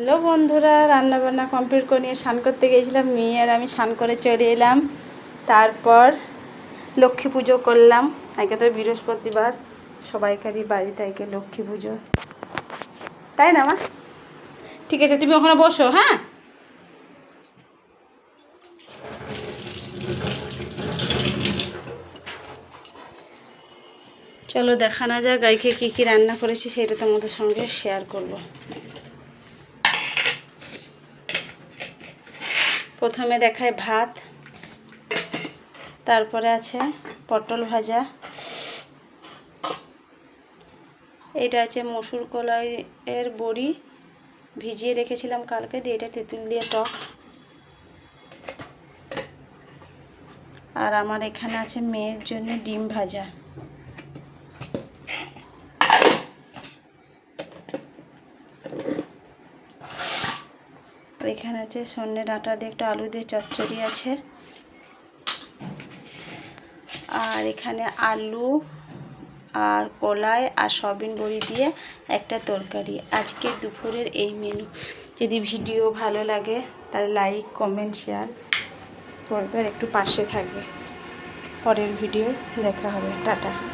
Hello বন্ধুরা, রান্নাবান্না complete করে নিয়ে স্নান করতে গিয়েছিলাম। মেয়ে আর আমি স্নান করে চলে এলাম। তারপর লক্ষ্মী পুজো করলাম। আজকে তো বৃহস্পতিবার, সবাইকারই বাড়িতে আজকে লক্ষ্মী পুজো, তাই না মা? ঠিক আছে, তুমি ওখানে বসো। হ্যাঁ, চলো দেখানো যাক গাইকে কী কী রান্না করেছি, সেটা তোমাদের সঙ্গে শেয়ার করব। প্রথমে দেখায় ভাত, তারপরে আছে পটল ভাজা, এটা আছে মসুর কলাইয়ের বড়ি, ভিজিয়ে রেখেছিলাম কালকে দিয়ে, এটা তেঁতুল দিয়ে টক। আর আমার এখানে আছে মেয়ের জন্য ডিম ভাজা। এখানে আছে সন্ধ্যে ডাঁটা দিয়ে একটা আলু দিয়ে চচ্চড়ি আছে। আর এখানে আলু আর কলাই আর সয়াবিন বড়ি দিয়ে একটা তরকারি। আজকে দুপুরের এই মেনু। যদি ভিডিও ভালো লাগে তাহলে লাইক, কমেন্ট, শেয়ার করবে আর একটু পাশে থাকবে। পরের ভিডিও দেখা হবে। টাটা।